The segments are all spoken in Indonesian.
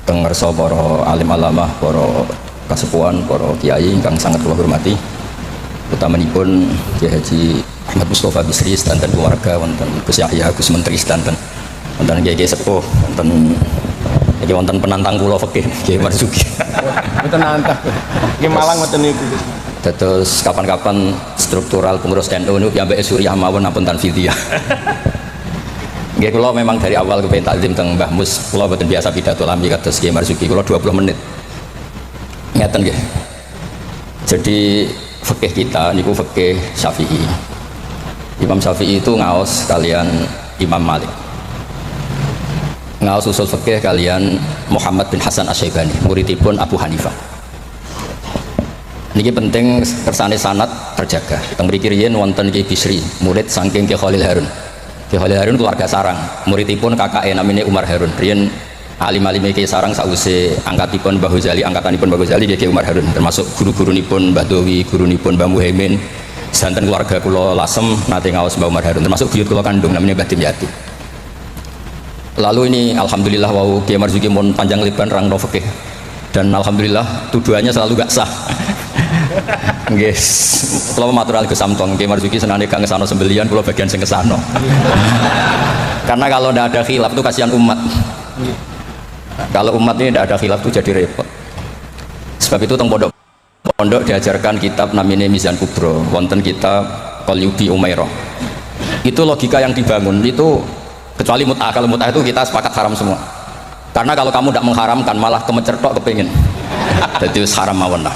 tengerso para alim alamah, para kasepuhan, para kiai ingkang sangat kula hormati, utamanipun Kiai Haji Ahmad Mustofa Bisri sedanten keluarga, wonten Gus Yahya Gus Menteri sedanten, wonten kiai sepuh, wonten iki wonten penantang kula fikih Kiai Marzuki. Mboten nantang. Nggih Malang mboten niku. Terus kapan-kapan struktural pengurus NU niku piyambake Suriah mawon ampun tanfidiyah. Nggih kula memang dari awal kepengin taklim teng Mbah Mus, kula mboten biasa pidato lami kados Kiai Marzuki, kula 20 menit. Ngeten nggih. Jadi fikih kita niku fikih Syafi'i. Imam Syafi'i itu ngaos kalian Imam Malik. Ngaos usul fikih kalian Muhammad bin Hasan Asy-Syaibani, muridipun Abu Hanifah. Niki penting kersane sanad terjaga. Teng mriki riyen wonten Ki Bisri, murid saking Ki Khalil Harun. Ki Khalil Harun keluarga Sarang, muridipun kakake namine Umar Harun. Riyen alim-alime Ki Sarang sakwise angkatipun Mbah Ghazali, angkatanipun Mbah Ghazali Ki Umar Harun, termasuk guru-gurunipun Mbah Dowi, gurunipun Mbah Muhaimin. Santen keluarga kula Lasem nate ngaos Mbah Umar Harun, termasuk buyut kula kandung namanya Mbah Dimyati. Lalu ini alhamdulillah wau Kiai Marzuki mun panjang lebar nerangno fikih. Dan alhamdulillah tuduhannya selalu gak sah. Nggih, kula matur alih Samtong Kiai Marzuki senane gak ngesano sembelian, kula bagian sing kesano. Karena kalau tidak ada khilaf itu kasihan umat. Kalau umat ini tidak ada khilaf itu jadi repot. Sebab itu teng pondok diajarkan kitab namanya Mizan Kubro, wonten kitab Qalyubi Umairah. Itu logika yang dibangun itu, kecuali mut'ah. Kalau mut'ah itu kita sepakat haram semua. Karena kalau kamu tidak mengharamkan malah kemecertok kepingin. Jadi haram mawon lah.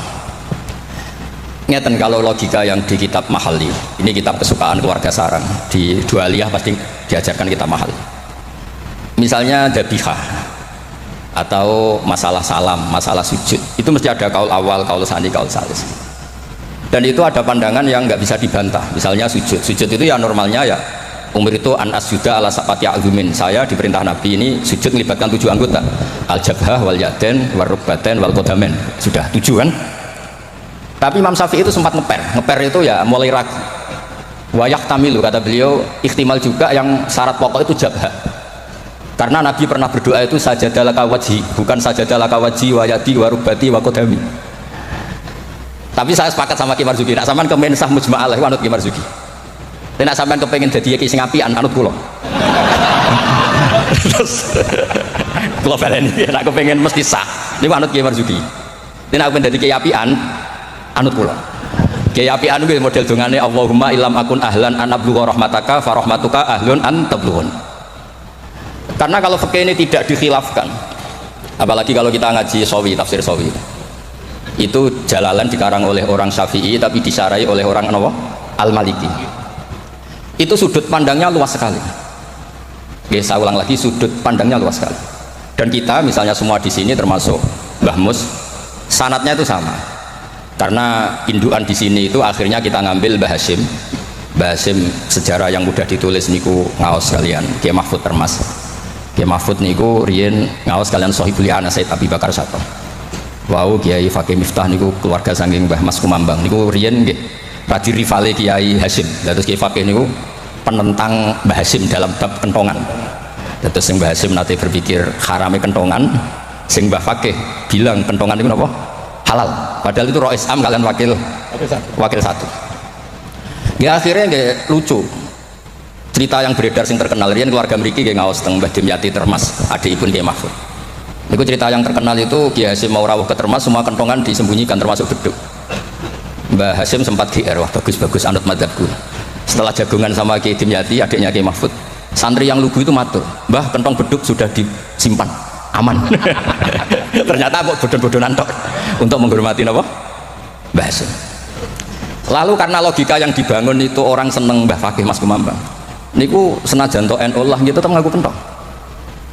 Ngeten kalau logika yang di kitab Mahali, ini kitab kesukaan keluarga Sarang, di Dualiyah pasti diajarkan kitab Mahali. Misalnya dabihah atau masalah salam, masalah sujud, itu mesti ada kaul awal, kaul sani, kaul salis. Dan itu ada pandangan yang nggak bisa dibantah. Misalnya sujud itu ya normalnya ya umur itu an asjuda ala sapati azumin. Saya diperintah Nabi ini sujud melibatkan 7 anggota, al jabhah wal yaden wal rukbaten wal kodamen, sudah 7 kan. Tapi Imam Syafi'i itu sempat ngeper itu ya mulai ragu. Wayak tamilu kata beliau, ikhtimal juga yang syarat pokok itu jabhah. Karena Nabi pernah berdoa itu sajadalaka wajhi, bukan sajadalaka wajhi wa yadi wa rukbati wa kodami. Tapi saya sepakat sama Kiai Marzuki, nak sampean kemen sah mujma'alah anut Kiai Marzuki. Nek sampean kepengin dadi kiai sing apian anut kula. Terus kula baleni nek kepengin mesti sah. Niku anut Kiai Marzuki. Nek kepengin dadi kiai apian anut kula. Kiai apian kuwi model dongane Allahumma ilam akun ahlan an ablugha rahmataka fa rahmatuka ahlun an tablughun. Karena kalau fikih ini tidak dikhilafkan, apalagi kalau kita ngaji Sawi, tafsir Sawi, itu Jalalan dikarang oleh orang Syafi'i tapi disarai oleh orang Al-Maliki. Itu sudut pandangnya luas sekali. Oke, saya ulang lagi, sudut pandangnya luas sekali. Dan kita misalnya semua di sini termasuk Mbah Mus, sanatnya itu sama. Karena induan di sini itu akhirnya kita ngambil Mbah Hasyim. Mbah Hasyim sejarah yang mudah ditulis niku ngaos kalian Kiai Mahfud Termas. Kiai Mahfud niku riyen ngaos kalian Sohibul Ana Said Abi Bakar Sato. Wau Kiai Fakih Miftah niku keluarga saking Mbah Mas Kumambang niku riyen nggih radi rivale Kiai Hasyim. Terus Kiai Fakih niku penentang Mbah Hasyim dalam bab kentongan. Terus sing Mbah Hasyim nate berpikir harame kentongan, sing Mbah Fakih bilang kentongan niku napa? Halal. Padahal itu Rois Am kalian wakil satu. Ya akhirnya nggih lucu. Cerita yang beredar sing terkenal riyen keluarga mriki nggih ngaos teng Mbah Dimyati Termas, adikipun Kiai Mahfud. Niku cerita yang terkenal itu Kiai Hasyim mau rawuh ke Termas semua kentongan disembunyikan termasuk beduk. Mbah Hasyim sempat GR, wah bagus-bagus anut madzhabku. Setelah jagongan sama Kiai Dimyati, adiknya Kiai Mahfud, santri yang lugu itu matur, "Mbah, kentong beduk sudah disimpan, aman." Ternyata kok bodon-bodonan tok untuk menghormati napa? Mbah Hasyim. Lalu karena logika yang dibangun itu orang seneng Mbah Fakih Mas Kumambang. Niku senajan to NU lah gitu tetap ngaku kentong.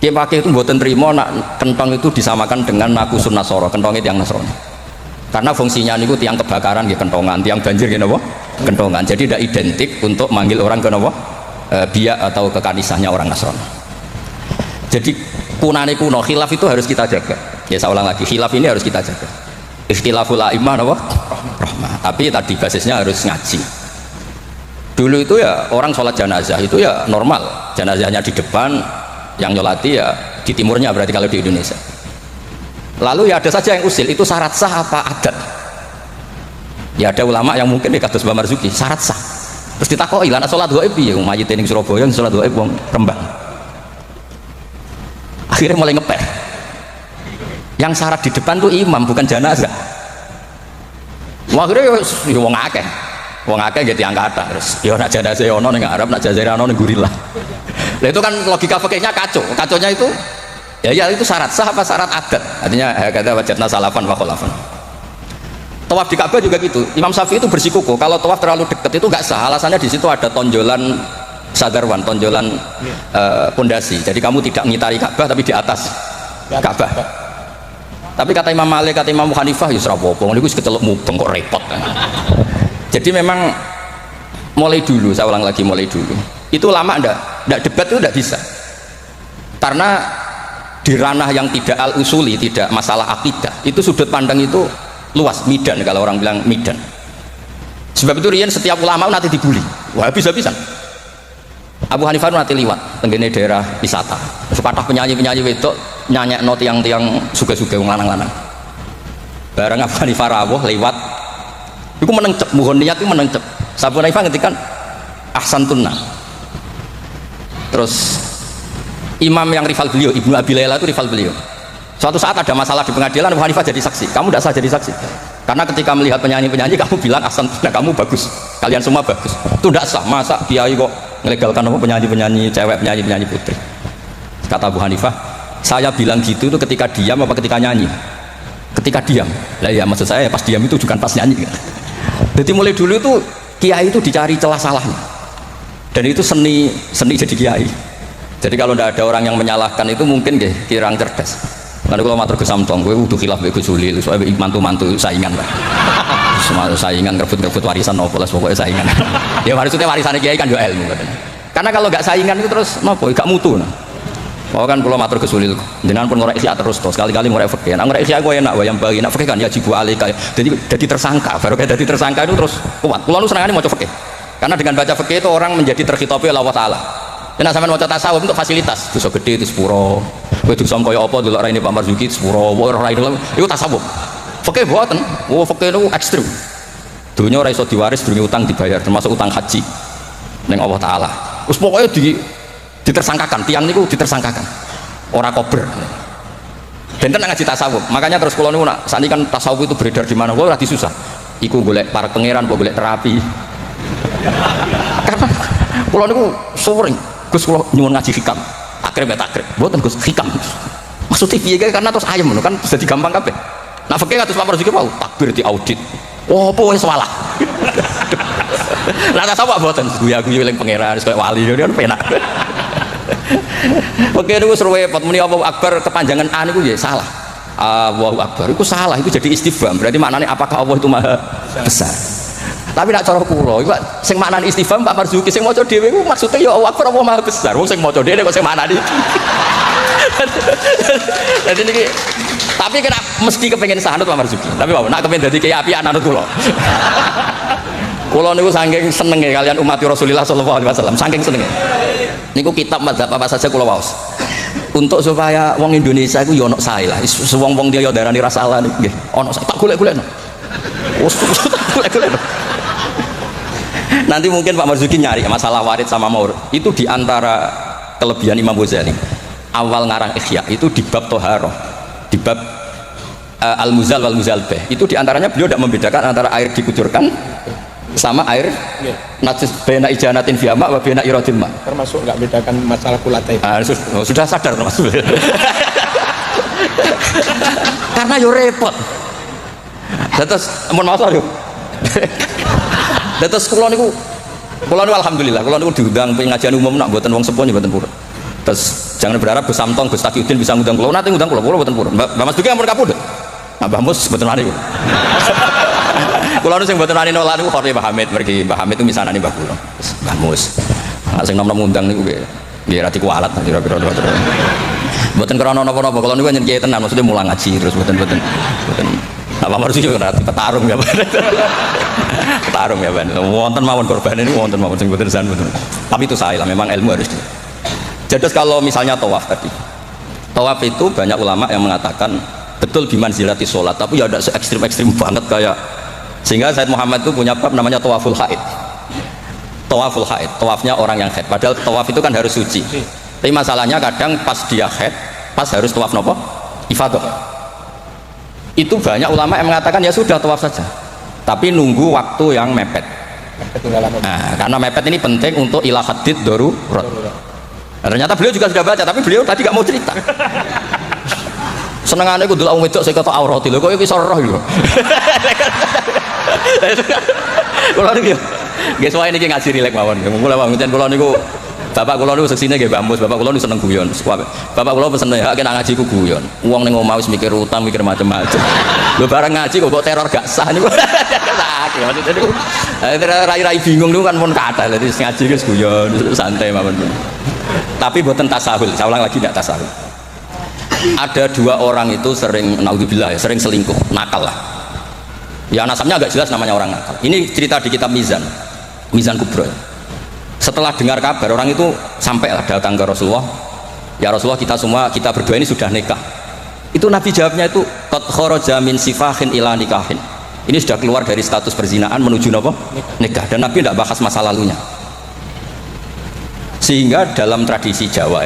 Kiai Fakih itu mboten trimo nak kentong itu disamakan dengan nakusun Nasara, kentongnya tiang Nasrani. Karena fungsinya niku tiang kebakaran nggih kentongan, tiang banjir nggih napa? Kentongan. Jadi tidak identik untuk manggil orang ke napa? Biak atau ke kanisahnya orang Nasrani. Jadi kunane kuno khilaf itu harus kita jaga. Ya saya ulang lagi, khilaf ini harus kita jaga. Ikhtilaful a'immah napa? Rahmah. Tapi tadi basisnya harus ngaji. Dulu itu ya orang sholat jenazah itu ya normal, jenazahnya di depan, yang nyolati ya di timurnya berarti kalau di Indonesia. Lalu ya ada saja yang usil, itu syarat sah apa adat? Ya ada ulama yang mungkin kados Mbah Marzuki, syarat sah. Terus ditakoki, lan salat gaib piye? Wong mayit ning Surabaya salat gaib wong Rembang. Akhirnya mulai ngeper. Yang syarat di depan tuh imam, bukan jenazah. Wah, akhirnya ya wong akeh. Wong akeh gitu angkatan terus. Ya nak jenazah ono ning Arab, nak jenazah ono ning Gurilah. Nah itu kan logika fikihnya kacau. Kacaunya itu ya itu syarat sah apa syarat adat? Artinya kata wajadna salafan wa khalafan. Tawaf di Ka'bah juga gitu. Imam Syafi'i itu bersikukuh kalau tawaf terlalu dekat itu nggak sah. Alasannya di situ ada tonjolan sadarwan, tonjolan pondasi. Jadi kamu tidak ngitari Ka'bah tapi di atas Ka'bah. Tapi kata Imam Malik, kata Imam Hanifah, ya serapopo. Ini gue kecelok mubeng kok repot. Jadi memang mulai dulu, saya ulang lagi mulai dulu. Itu lama ndak debat itu ndak bisa. Karena di ranah yang tidak al-usuli, tidak masalah akidah, itu sudut pandang itu luas, midan kalau orang bilang midan. Sebab itu rian setiap ulama nanti dibully. Wah habis-habisan. Abu Hanifah nanti liwat tenggene daerah wisata. Sepatah penyanyi-penyanyi wedok nyanyekno tiang-tiang suga-suga wong lanang-lanang. Bareng Abu Hanifah rawuh lewat iku meneng cep, mohon niat iku meneng cep. Abu Hanifah ngetikan ahsantunna. Terus imam yang rival beliau, Ibnu Abi Layla itu rival beliau. Suatu saat ada masalah di pengadilan, Abu Hanifah jadi saksi. Kamu tidak sah jadi saksi. Karena ketika melihat penyanyi-penyanyi, kamu bilang ahsantunna, kamu bagus. Kalian semua bagus. Itu tidak sah. Masa kiai kok melegalkan penyanyi-penyanyi cewek, penyanyi-penyanyi putri? Kata Abu Hanifah, saya bilang gitu itu ketika diam apa ketika nyanyi? Ketika diam. Lah ya maksud saya pas diam itu bukan pas nyanyi. Jadi mulai dulu itu kiai itu dicari celah salahnya. Dan itu seni jadi kiai. Jadi kalau tidak ada orang yang menyalahkan itu mungkin kirang cerdas. Karena kalau matur kesamtong, gue udah khilaf gue Sulil, soalnya mantu-mantu saingan lah. Semua saingan rebut-rebut warisan nopo lah, pokoknya saingan. Ya maksudnya warisannya kiai kan juga ilmu katanya. Karena kalau nggak saingan itu terus nopo, gak mutu. Nah. Oh kan kalau matur Sulil, jenengan pun ngorek isya terus, sekali-kali ngorek fikih. Nah ngorek isya gue enak, yang bagi nak fikih kan ya jibu alika. Jadi tersangka, baru kayak jadi tersangka itu terus kuat. Kalau lu senangannya mau coba fikih, karena dengan baca fikih itu orang menjadi terkhitopi oleh Allah Taala. Dan sampean maca tasawuf untuk fasilitas, dosa gede itu sepuro. Kowe dosa kaya apa delok raine Pak Marzuki sepuro, wae ora itu tasawuf. Fikih mboten. Oh, fikih niku ekstrem. Dunya ora iso diwaris durunge utang dibayar, termasuk utang haji ning Allah Taala. Wis pokoke ditersangkakan, tiang niku ditersangkakan. Ora kober. Benten ngaji tasawuf. Makanya terus kula niku nak sakniki kan tasawuf itu beredar di mana? Wah ora disusah. Iku golek para pangeran, golek terapi. Karena kula niku sering Gus kula nyuwun ngaji hikam. Takrib ya takrib. Mboten Gus hikam. Maksudnya piye karena terus ayem kan jadi gampang kabeh. Nah fikih kados Pak Marzuki mau takbir di audit. Oh, apa wis salah. Lah tasawuf mboten guyu-guyu eling pangeran koyo wali kan penak. Fikih niku seru repot muni Allahu Akbar kepanjangan A niku ya salah. Allahu Akbar iku salah, itu jadi istifham. Berarti maknanya apakah Allah itu maha besar? Tapi nak cara kula iku sing maknane istifham Pak Marzuki sing maca dhewe iku maksude ya Allah Akbar Allah maha besar. Wong sing maca dhewe kok sing maknane. Jadi niki tapi kena mesti kepengen sanut Pak Marzuki. Tapi nak kepengen dadi kiai apian anut kula. Kula niku saking senenge kalian umat Rasulullah sallallahu alaihi wasallam, saking senenge. Niku kitab mazhab apa saja kula waos. Untuk supaya wong Indonesia iku ya ono sae lah. Wong-wong dia ya darani rasalah nggih. Ono sae tak golek-golekno. Wes tak golek-golekno. Nanti mungkin Pak Marzuki nyari masalah warid sama maur itu diantara kelebihan Imam Ghazali. Awal ngarang Ihya itu di bab Toharoh, di bab Al-Muzal wal Muzalbeh. Itu diantaranya beliau tidak membedakan antara air dikucurkan sama air najis bena ijanatin fiama wa bena iradil ma. Termasuk nggak bedakan masalah kulatai. Sudah sadar termasuk. Karena yo repot. Terus mohon maaf yo. Terus kula niku alhamdulillah kula niku diundang pengajian umum nak mboten wong sepuh mboten purun. Terus jangan berharap Gus Samtong, Gus Takiuddin bisa ngundang kula, nanti ngundang kula mboten purun. Mbak Mas Duki ampun kapundhut. Mbah Mus mboten wani. Kula nu sing mboten wani nolak niku Khori Mbah Hamid mergi Mbah Hamid itu misanane Mbah kula. Mbah Mus. Nek sing nom-nom ngundang niku nggih rati kualat kira-kira. Mboten krana napa-napa kula niku nyen kiai tenan maksudnya mulang ngaji terus mboten. Apa harus juga nanti petarung ya Pak. Petarung ya Pak. Wonten mawon korban ini wonten mawon sing mboten san betul. Tapi itu saya lah memang ilmu harus di. Jadi kalau misalnya tawaf tadi. Tawaf itu banyak ulama yang mengatakan betul biman zilati sholat, tapi ya ada ekstrim banget kayak, sehingga Said Muhammad itu punya bab namanya tawaful haid. Tawaful haid, tawafnya orang yang haid, padahal tawaf itu kan harus suci, tapi masalahnya kadang pas dia haid, pas harus tawaf nopo ifadah. Itu banyak ulama yang mengatakan ya sudah tawaf saja, tapi nunggu waktu yang mepet. Nah, karena mepet ini penting untuk ilah hadid darurat. Nah, ternyata beliau juga sudah baca, tapi beliau tadi gak mau cerita. Senengannya aku dulu wedok saya kata aurat lho, kok iki iso roh lho. Kula niku nggih suwe niki ngaji rilek mawon. Kula pancen kula niku bapak kula niku seksine nggih Mbak Mus, bapak kula niku seneng guyon. Bapak kula pesen ya kena ngaji ku guyon. Wong ning omah wis mikir utang, mikir macam-macam. Lho bareng ngaji kok teror gak sah niku. Sakit maksudnya niku. Rai-rai bingung niku kan pun kathah. Dadi ngaji wis guyon, santai mawon. Tapi boten tasahul, saya ulang lagi tidak tasahul. Ada dua orang itu sering naudzubillah ya, sering selingkuh, nakal lah. Ya nasabnya agak jelas namanya orang nakal. Ini cerita di kitab Mizan Kubro. Setelah dengar kabar orang itu sampai datang ke Rasulullah. Ya Rasulullah, kita berdua ini sudah nikah. Itu Nabi jawabnya itu qad kharaja min sifahin ila nikahin. Ini sudah keluar dari status perzinaan menuju apa? Nikah. Dan Nabi tidak bahas masa lalunya. Sehingga dalam tradisi Jawa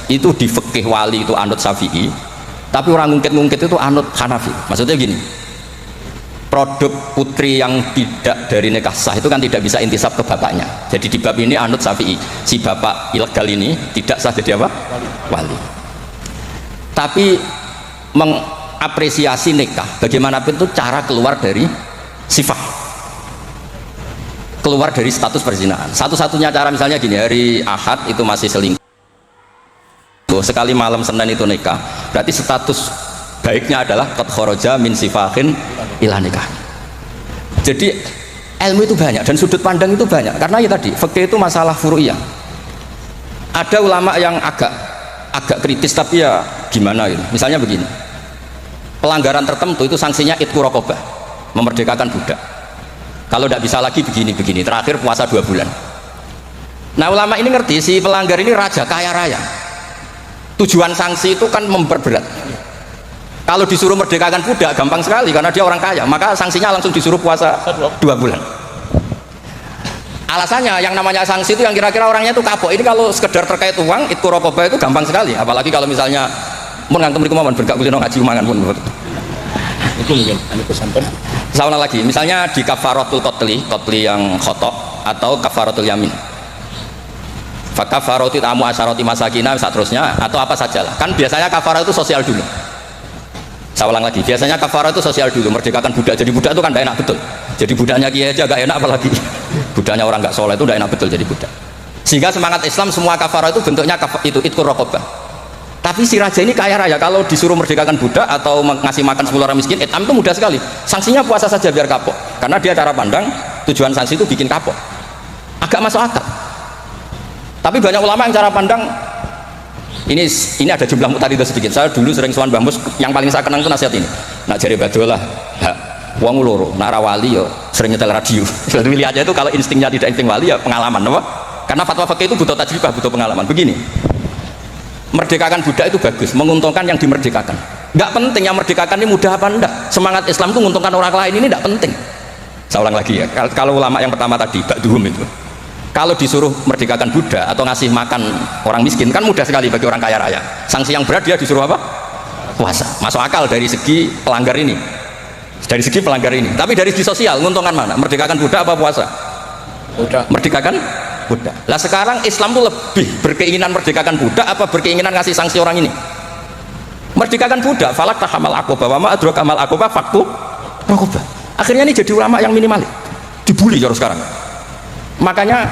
itu di fikih wali itu anut Syafi'i, tapi orang ngungkit itu anut Hanafi. Maksudnya gini, produk putri yang tidak dari nikah sah itu kan tidak bisa intisab ke bapaknya. Jadi di bab ini anut Syafi'i, si bapak ilegal ini tidak sah jadi apa? Wali. Tapi mengapresiasi nikah bagaimanapun itu cara keluar dari sifat, keluar dari status perzinahan. Satu-satunya cara misalnya gini, hari Ahad itu masih selingkuh, sekali malam Senin itu nikah, berarti status baiknya adalah qad kharaja min sifahin ila nikah. Jadi ilmu itu banyak dan sudut pandang itu banyak, karena ya tadi fikih itu masalah furu'iyah. Ada ulama yang agak kritis, tapi ya gimana gitu. Misalnya begini, pelanggaran tertentu itu sanksinya itqu raqabah, memerdekakan budak. Kalau tidak bisa lagi begini, terakhir puasa 2 bulan. Nah ulama ini ngerti si pelanggar ini raja kaya raya, tujuan sanksi itu kan memperberat. Kalau disuruh merdekakan budak gampang sekali karena dia orang kaya, maka sanksinya langsung disuruh puasa 2 bulan. Alasannya yang namanya sanksi itu yang kira-kira orangnya itu kapok. Ini kalau sekedar terkait uang, itu rokobah itu gampang sekali, apalagi kalau misalnya mengantum di kemauan bergak kucing ngaji umangan pun itu mungkin itu sampai. Sama lagi, misalnya di kafaratul qatli yang khotok atau kafaratul yamin. Fakafaratul tamu asyarati masakina seterusnya atau apa sajalah. Kan biasanya kafarah itu sosial dulu. Saya ulang lagi, biasanya kafarah itu sosial dulu, merdekakan budak. Jadi budak itu kan tidak enak betul. Jadi budaknya kiai aja gak enak, apalagi budaknya orang gak soleh itu tidak enak betul jadi budak. Sehingga semangat Islam semua kafarah itu bentuknya itu itqur raqabah. Tapi si raja ini kaya raya, kalau disuruh merdekakan budak atau ngasih makan 10 orang miskin, itu mudah sekali. Sanksinya puasa saja biar kapok. Karena dia cara pandang tujuan sanksi itu bikin kapok. Agak masuk akal. Tapi banyak ulama yang cara pandang ini ada jumlah muktaridah sedikit. Saya dulu sering sowan Mbah Mus, yang paling saya kenang itu nasihat ini. Nak jare badolah, wong loro, nak wali yo sering nyetel radio. Jadi pilih aja itu kalau instingnya tidak insting wali ya pengalaman, apa? Karena fatwa fikih itu butuh tajribah, butuh pengalaman. Begini. Merdekakan budak itu bagus, menguntungkan yang dimerdekakan. Nggak penting yang merdekakan ini mudah apa enggak. Semangat Islam itu menguntungkan orang lain ini nggak penting. Saya ulang lagi ya, kalau ulama yang pertama tadi, Ba'duhum itu, kalau disuruh merdekakan budak atau ngasih makan orang miskin kan mudah sekali bagi orang kaya raya. Sanksi yang berat dia disuruh apa? Puasa. Masuk akal dari segi pelanggar ini. Dari segi pelanggar ini. Tapi dari segi sosial, menguntungkan mana? Merdekakan budak apa puasa? Budak. Merdekakan budak. Lah sekarang Islam tuh lebih berkeinginan merdekakan budak apa berkeinginan ngasih sanksi orang ini? Merdekakan budak, falak tahamal aqobah, wa ma adraka mal aqobah faktu raqabah. Akhirnya ini jadi ulama yang minimalis. Dibully jauh sekarang. Makanya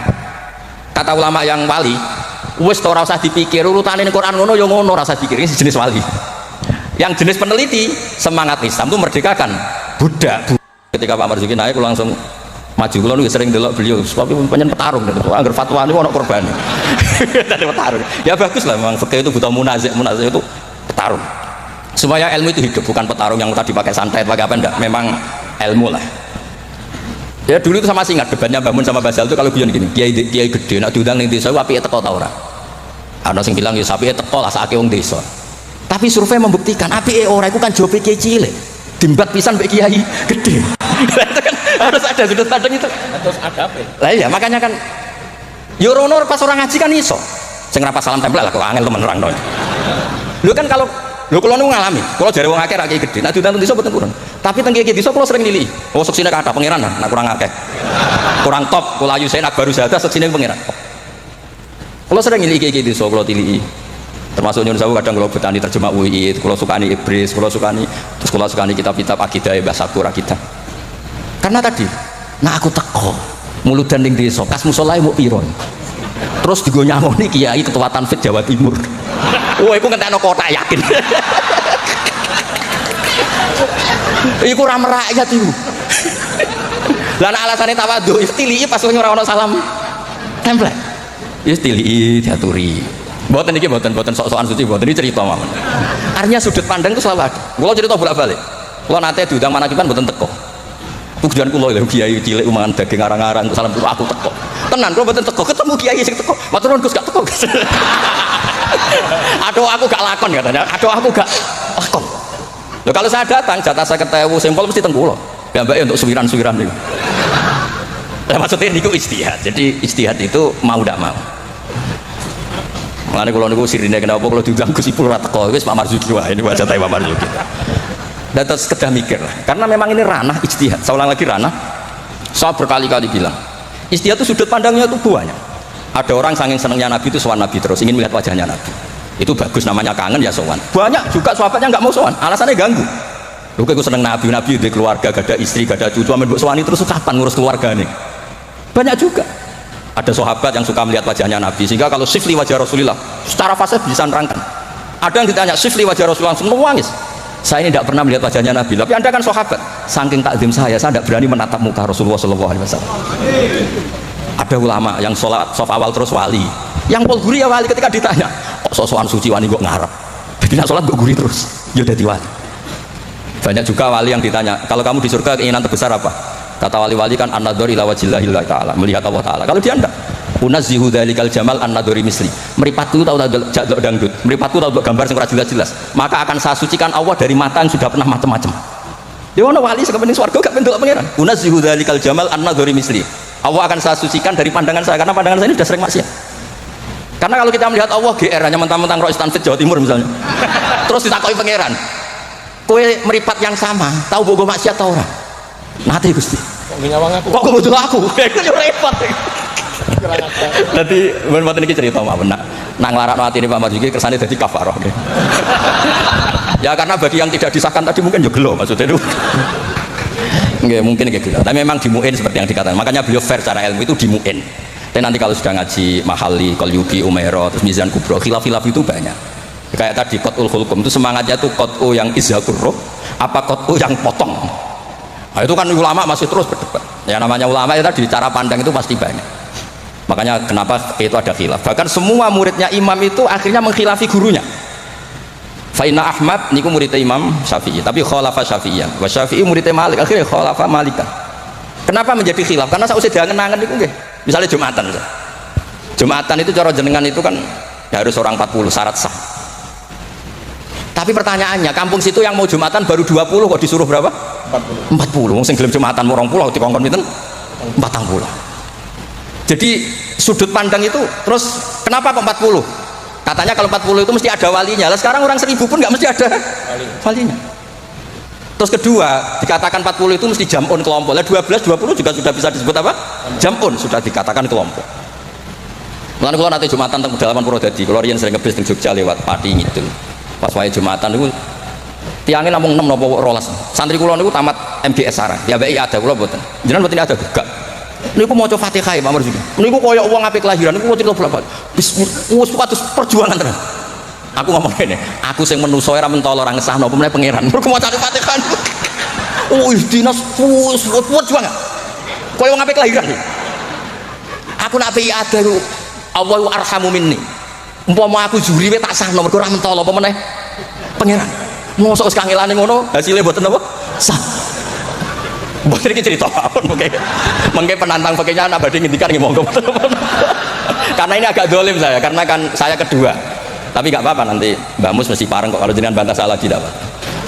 kata ulama yang wali, wis ora usah dipikir urutane Quran ngono ya ngono, ora usah dipikir. Ini jenis wali. Yang jenis peneliti, semangat Islam itu merdekakan budak. Ketika Pak Marzuki naik langsung maju, kalau nu sering delok beliau, tapi penyen petarung, anggar fatwa ini ono korban. Tadi petarung. Ya bagus lah, memang fikih itu butuh munazik itu petarung. Supaya ilmu itu hidup, bukan petarung yang tadi pakai santet, pakai apa enggak. Memang ilmu lah. Ya dulu itu sama ingat debatnya Bangun sama Basal itu kalau guyon gini, kiai gede nak diundang ning desa apike teko ta ora? Ana sing bilang ya sapi teko lah sakake wong desa. Tapi survei membuktikan apike ora iku kan jobe kiai cilik. Dimbat pisan mbek kiai gede. Itu kan harus ada sudut pandang itu. Terus ada apa? Lah iya makanya kan yo rono pas orang ngaji kan iso. Sing ra pas salam tempel lah kok angel temen nerangno. Lho kan kalau lho kula niku ngalami, kula jare wong akeh ra kiai gede. Nek ditantu desa boten kurang. Tapi teng kiai desa kula sering nilii. Oh seksine kathah pangeran nah kurang akeh. Kurang top kula ayu saya nak baru saja seksine pangeran. Kula sering nilii kiai desa kula tilii. Termasuk nyuwun sewu kadang kula betani terjemah UI, kula sukani Ibris, kula sukani terus kula sukani kitab-kitab akidah Mbah Sakur kita. Karena tadi, nah aku teko muludan ning desa, kas musolae mbok piro. Terus digo nyangoni kiai ketua Tanfid Jawa Timur. Wah, iku ngentekno kota yakin. Iku ra merakyat iku. Lah nek alasane tawadhu, istilih pas ora ono salam template. Istilih diaturi. Mboten iki mboten sok-sokan suci, mboten iki cerita mawon. Artinya sudut pandang itu selalu ada. Kula cerita bolak-balik. Kula nate diundang manakipan mboten teko. Tujuan kula lho kiai cilik mangan daging arang-arang salam aku teko. Tenan kula mboten teko, ketemu kiai sing teko. Matur nuwun Gus gak teko. Aduh aku gak lakon katanya. Aduh aku gak lakon. Lho kalau saya datang jatah 50.000 sampel mesti teng kula. Gambake untuk suwiran-suwiran niku. Lah maksudnya niku ijtihad. Jadi ijtihad itu mau ndak mau. Makanya kalau niku sirine kenapa kalau diundang Gus Ipul ora teko wis Pak Marzuki wae ini wajah Pak Marzuki. Dan terus kedah mikir lah. Karena memang ini ranah ijtihad. Saya ulang lagi ranah. Saya berkali-kali bilang, ijtihad itu sudut pandangnya itu banyak. Ada orang saking senengnya Nabi itu sowan Nabi terus ingin melihat wajahnya Nabi. Itu bagus namanya kangen ya sowan. Banyak juga sahabatnya nggak mau sowan, alasannya ganggu. Lu kok seneng Nabi di keluarga, gak ada istri, gak ada cucu, amin mbok sowani terus kapan ngurus keluarga nih? Banyak juga. Ada sahabat yang suka melihat wajahnya Nabi sehingga kalau sifli wajah Rasulullah secara fase bisa nerangkan. Ada yang ditanya sifli wajah Rasulullah langsung nangis. Saya ini tidak pernah melihat wajahnya Nabi, tapi Anda kan sahabat. Saking takdim saya tidak berani menatap muka Rasulullah SAW. Ada ulama yang sholat sof awal terus wali, yang polguri ya wali ketika ditanya, kok sosokan suci wani kok ngarep? Jadi nak sholat kok guri terus, ya udah wali. Banyak juga wali yang ditanya, kalau kamu di surga keinginan terbesar apa? Kata wali-wali kan an-nadhar ila wajhillahil ta'ala, melihat Allah Ta'ala. Kalau dia enggak, unazzihu dzalikal jamal an-nadhari misli. Mripatku tahu jadok dangdut, mripatku tahu gambar sing ora jelas-jelas. Maka akan saya sucikan Allah dari mata yang sudah pernah macam-macam. Dia ono wali sekepening swarga gak bentuk pangeran. Unazzihu dzalikal jamal an-nadhari misli. Allah akan saya sucikan dari pandangan saya karena pandangan saya ini sudah sering maksiat. Karena kalau kita melihat Allah GR hanya mentang-mentang Rois Tanfid Jawa Timur misalnya. Terus ditakoki pangeran. Kowe meripat yang sama, tahu bogo maksiat ta ora? Nate Gusti. Kok nyawang aku? Kok butuh aku? Itu yo repot. Dadi mboten iki cerita mawon nak nglarakno atine Pak Marzuki kersane dadi kafarah. Ya karena bagi yang tidak disahkan tadi mungkin yo gelo maksudnya itu. Nggih, mungkin kayak gitu. Tapi memang dimuin seperti yang dikatakan. Makanya beliau fair secara ilmu itu dimuin. Dan nanti kalau sudah ngaji Mahali, Qalyubi, Umairah, terus Mizan Kubro, khilaf-khilaf itu banyak. Kayak tadi Qat'ul Khulqum itu semangatnya itu Qat'u yang izhakur roh, apa Qat'u yang potong. Nah, itu kan ulama masih terus berdebat. Ya namanya ulama itu tadi cara pandang itu pasti banyak. Makanya kenapa itu ada khilaf. Bahkan semua muridnya imam itu akhirnya mengkhilafi gurunya. Faina Ahmad niku muridnya Imam Syafi'i, tapi khalafa Syafi'iyah. Wa Syafi'i muridnya Malik, akhirnya khalafa Malikan. Kenapa menjadi khilaf? Karena saya usah diangen-angen niku nggih. Misalnya Jumatan. Jumatan itu cara jenengan itu kan ya harus orang 40 syarat sah. Tapi pertanyaannya, kampung situ yang mau Jumatan baru 20 kok disuruh berapa? 40. 40. Wong sing gelem Jumatan mau 20 dikongkon pinten? 40. Jadi sudut pandang itu terus kenapa kok 40? Katanya kalau 40 itu mesti ada walinya. Lah sekarang orang 1000 pun nggak mesti ada walinya. Terus kedua, dikatakan 40 itu mesti jam'un kelompok. Lah 12, 20 juga sudah bisa disebut apa? Jam'un, sudah dikatakan kelompok. Mulane kula nate Jumatan teng pedalaman Purwodadi. Kula riyen sering ngebis teng Jogja lewat Pati Ngidul. Pas wae Jumatan niku tiange namung 6 napa 12. Santri kula niku tamat MBS sarang. Ya mbek ada kula mboten. Jenengan mboten ada gak. Niku maca Fatihah ya Pak Marzuki. Niku koyo wong apik kelahiran niku cerita bolak-balik. Wis patus perjuangan tenan. Aku ngomong ngene, aku sing menusa ora mentolo ora ngesahno apa meneh pangeran. Mergo maca Fatihah. Oh, dinas wis perjuangan. Koyo wong apik kelahiran. Aku nak apik ada ku Allahu arhamu minni. Umpama aku juri we tak sahno mergo ora mentolo apa meneh pangeran. Mosok wis kangelane ngono, hasilnya mboten apa? Sah. Mboten iki cerita apun mengke penantang pakainya anak badhe ngendikan nggih monggo. Karena ini agak dolim saya, karena kan saya kedua. Tapi nggak apa-apa, nanti Mbak Mus mesti pareng kok kalau jenengan bantah salah tidak apa.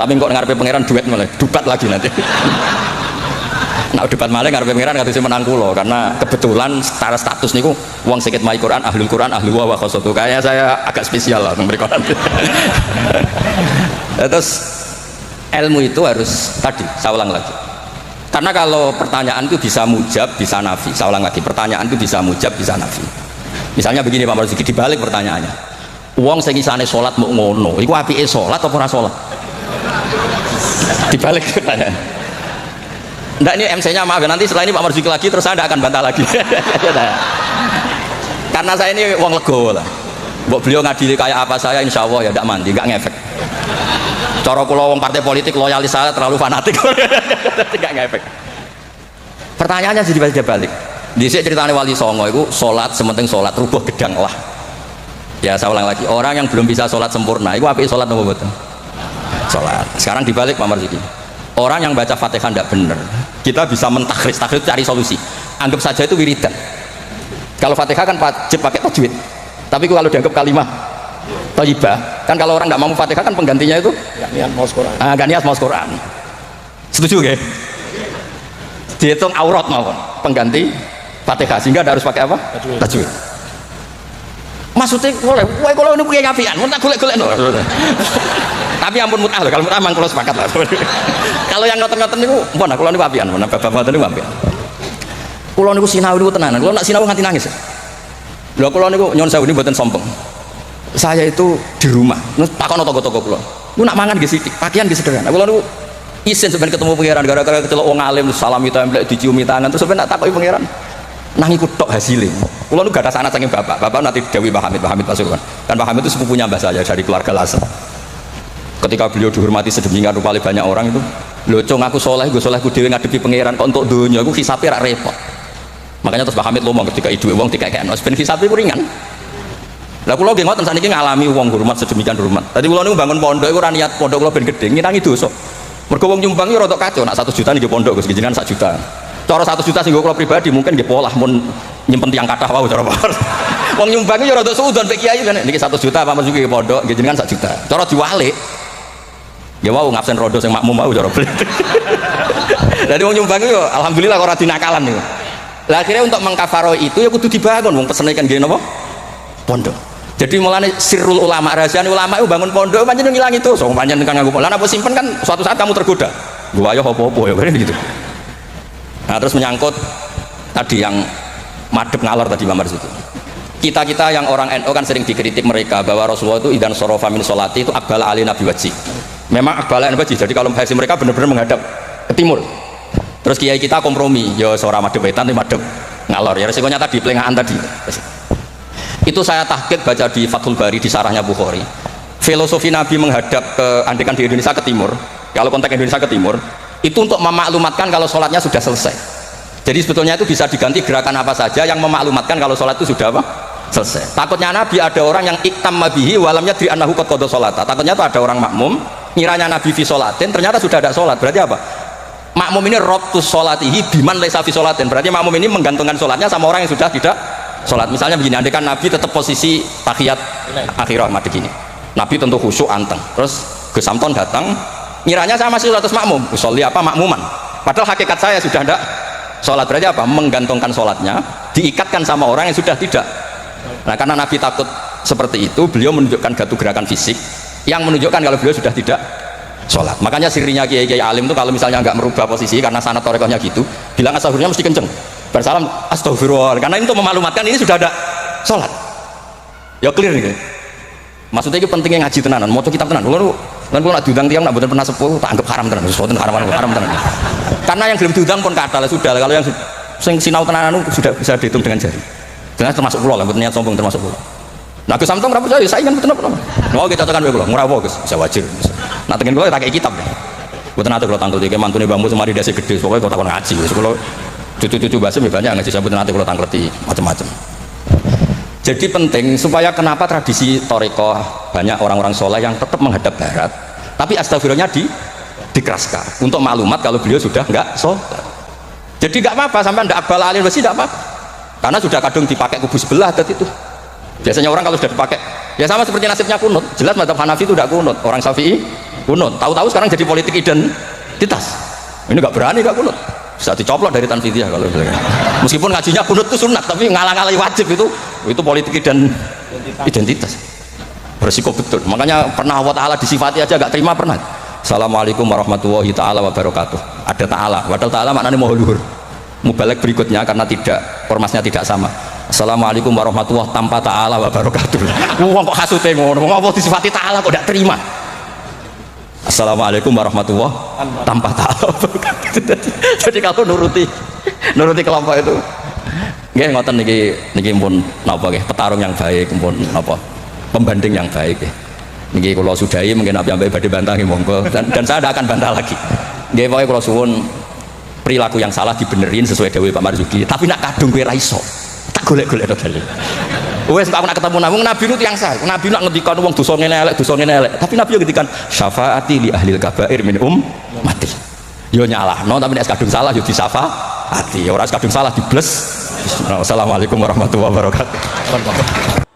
Tapi kok ngarepe pangeran duet malah debat lagi nanti. Nah debat malah ngarepe pangeran kados menang kula karena kebetulan secara status niku wong sikit mai Quran, ahlul Quran, ahlu wa khosatu. Kayaknya saya agak spesial lah memberi Quran. Terus ilmu itu harus tadi, saya ulang lagi. Karena kalau pertanyaan itu bisa mujab, bisa nafi. Saya ulang lagi, pertanyaan itu bisa mujab, bisa nafi. Misalnya begini Pak Marzuki, dibalik pertanyaannya. Wong sing isane salat mau ngono, iku apike salat apa ora salat? Dibalik pertanyaan. Nggak, ini MC-nya maaf ya, nanti setelah ini Pak Marzuki lagi terus saya tidak akan bantah lagi. Karena saya ini wong legowo lah. Mbok beliau ngadili kayak apa saya insya Allah ya tidak mandi, nggak ngefek. Cara kula wong partai politik loyalis saya terlalu fanatik. Nggak ngefek. Pertanyaannya jadi balik. Dhisik ceritane Wali Songo itu sholat sementing sholat rubuh gedang lah. Ya saya ulang lagi, orang yang belum bisa sholat sempurna itu apike sholat nopo mboten? Sholat. Sekarang dibalik Pak Marzuki. Orang yang baca Fatihah tidak benar, kita bisa mentakhris cari solusi. Anggap saja itu wiridan. Kalau Fatihah kan wajib pakai tajwid. Tapi kalau dianggap kalimah thayyibah, kan kalau orang nggak mampu Fatihah kan penggantinya itu Nggak niat mau Quran. nggak niat mau Quran. Setuju nggih? Dihitung aurat mawon pengganti Fatihah sehingga harus pakai apa? Tajwid. Maksudnya boleh, wah kalau ini punya apian, mau tak golek-golek no. Tapi ampun mutah loh, kalau mutah memang kalau sepakat lah. Kalau yang ngoten-ngoten itu, mana kalau ini apian, mana bapak-bapak ini apian. Kalau ini sinau ini tenanan, kalau nak sinau nganti nangis. Loh kalau ini nyon saya ini buatan sombong. Saya itu di rumah, takon toko-toko kalau, lu nak mangan gitu, pakaian gitu sederhana. Kalau ini isin sebenarnya ketemu pangeran, gara-gara kecelok wong alim, salam itu emblek diciumi tangan, terus sebenarnya tak takoki pangeran. Nang ikut tok hasilnya. Kulo nu gak ada sana saking bapak nanti Dewi Pak Hamid pasukan. Kan Pak Hamid itu sepupunya mbah saya dari keluarga Lasem. Ketika beliau dihormati sedemikian rupa oleh banyak orang itu, lho cung aku soleh, gue soleh ku dhewe ngadepi pangeran kok untuk dunia aku hisabe rak repot. Makanya terus Pak Hamid ngomong ketika iduke wong dikekekno ben hisabe ku ringan. Lah kula nggih ngoten saniki ngalami wong hormat sedemikian hormat. Tadi kula niku bangun pondok iku ora niat pondok kula ben gedhe, ngirangi dosa. Mergo wong nyumbang iki rada kacau, nak 1 juta niki pondok Gus jenengan 1 juta. Cara 1 juta sing kula pribadi mungkin nggih polah mun nyimpen tiang kathah wae cara Pak. Wong nyumbang ya rada suudon pek kiai kan niki 1 juta Pak Marzuki pondok nggih jenengan 1 juta. Cara diwalik ya wau ngabsen rodo sing makmum wae cara beli. Dadi wong nyumbang yo alhamdulillah ora dinakalan niku. Lah akhirnya untuk mengkafaro itu ya kudu dibangun wong pesene kan nggih napa? Pondok. Jadi mulane sirrul ulama rahasiane ulama itu bangun pondok pancen ngilangi itu. So pancen kan nganggo. Lah apa simpen kan suatu saat kamu tergoda. Gua ayo apa-apa ya gitu. Nah terus menyangkut tadi yang madep ngalor tadi Pak Marzuki. Kita yang orang NU kan sering dikritik mereka bahwa Rasulullah itu idan sorofa min sholati itu akbala ali nabi wajib. Memang akbala wajib. Jadi kalau versi mereka benar-benar menghadap ke timur. Terus kiai kita kompromi, ya seorang madep wetan itu madep ngalor. Ya resikonya tadi pelengahan tadi. Itu saya tahqiq baca di Fathul Bari di sarahnya Bukhari. Filosofi Nabi menghadap ke andekan di Indonesia ke timur. Kalau konteks Indonesia ke timur. Itu untuk memaklumatkan kalau sholatnya sudah selesai. Jadi sebetulnya itu bisa diganti gerakan apa saja yang memaklumatkan kalau sholat itu sudah apa? Selesai. Takutnya Nabi ada orang yang iktam mabihi walamnya di anahu qad qada sholata. Takutnya itu ada orang makmum ngiranya Nabi fi sholatin ternyata sudah ada sholat. Berarti apa? Makmum ini rabtus sholatihi biman laisa fi sholatin. Berarti makmum ini menggantungkan sholatnya sama orang yang sudah tidak sholat. Misalnya begini, andekan Nabi tetap posisi tahiyat akhirah mati gini. Nabi tentu khusyuk anteng. Terus Gus Samton datang ngiranya saya masih sholat makmum, usolli apa makmuman, padahal hakikat saya sudah tidak sholat. Berarti apa? Menggantungkan sholatnya diikatkan sama orang yang sudah tidak. Nah karena Nabi takut seperti itu, beliau menunjukkan gatu gerakan fisik yang menunjukkan kalau beliau sudah tidak sholat. Makanya sirinya kiai-kiai alim itu kalau misalnya nggak merubah posisi karena sanad torekohnya gitu, bilang astagfirullah mesti kenceng bersalam astagfirullah, karena itu memaklumatkan ini sudah ada sholat. Ya clear nih. Maksudnya itu pentingnya ngaji tenanan, mau kitab tenan. Lan kula nak diundang tiyang nak mboten pernah sepuh tak anggap haram tenan, sesuatu haram tenan. Karena yang belum diundang pun kata lah sudah. Kalau yang sing sinau tenanan sudah bisa dihitung dengan jari. Dengan termasuk kula lah, mboten niat sombong termasuk kula. Nah Gus Samtom ra percaya, saya kan mboten apa. Mau kita cocokan wae kula, ngrawuh Gus, bisa wajib. Nah tengen kula tak kei kitab. Mboten ate kula tangkel iki mantune mbahmu semari dasi gede, pokoke kok takon ngaji wis kula cucu-cucu bahasa banyak ngaji, saya mboten ate kula tangkleti macam-macam. Jadi penting supaya kenapa tradisi toriko banyak orang-orang soleh yang tetap menghadap barat, tapi astagfirullahnya dikeraskan untuk maklumat kalau beliau sudah enggak sholat. Jadi enggak apa-apa sampai enggak akbal alim besi enggak apa-apa, karena sudah kadung dipakai kubu sebelah tadi itu. Biasanya orang kalau sudah dipakai Ya sama seperti nasibnya kunut. Jelas mazhab Hanafi itu tidak kunut, orang Syafi'i kunut. Tahu-tahu sekarang jadi politik identitas. Ini nggak berani nggak kunut. Bisa dicoplok dari Tanfidiyah kalau misalnya. Meskipun ngajinya kunut itu sunat, tapi ngalang-ngalangi wajib itu politik identitas. Berisiko betul. Makanya pernah Allah Ta'ala disifati aja nggak terima pernah. Assalamualaikum warahmatullahi taala wabarakatuh. Ada ta'ala, padahal ta'ala maknanya mau luhur. Mubalek berikutnya karena formasnya tidak sama. Assalamualaikum warahmatullahi tanpa ta'ala wabarakatuh. Wong kok hasute ngono, wong apa disifati ta'ala kok tidak terima. Assalamualaikum warahmatullahi tanpa ta'ala wabarakatuh. Jadi kalau nuruti kelompok itu nggih ngoten niki pun napa nggih petarung yang baik pun napa pembanding yang baik nggih. Niki kula sudahi mungkin apa badhe bantahi monggo dan saya tidak akan bantah lagi. Nggih pokoke kula suwun perilaku yang salah dibenerin sesuai dawuh Pak Marzuki. Tapi nak kadung kowe ra iso, tak golek-golek dalil. Wes aku nak ketemu Nabi itu yang sah. Nabi nak ngendikan wong dosa ngene elek. Tapi Nabi yang ngendikan syafaati li ahlil kabair min mati. Yo nyalahno tapi nek kadung salah yo disafaati. Ora kadung salah dibles. Assalamualaikum warahmatullahi wabarakatuh.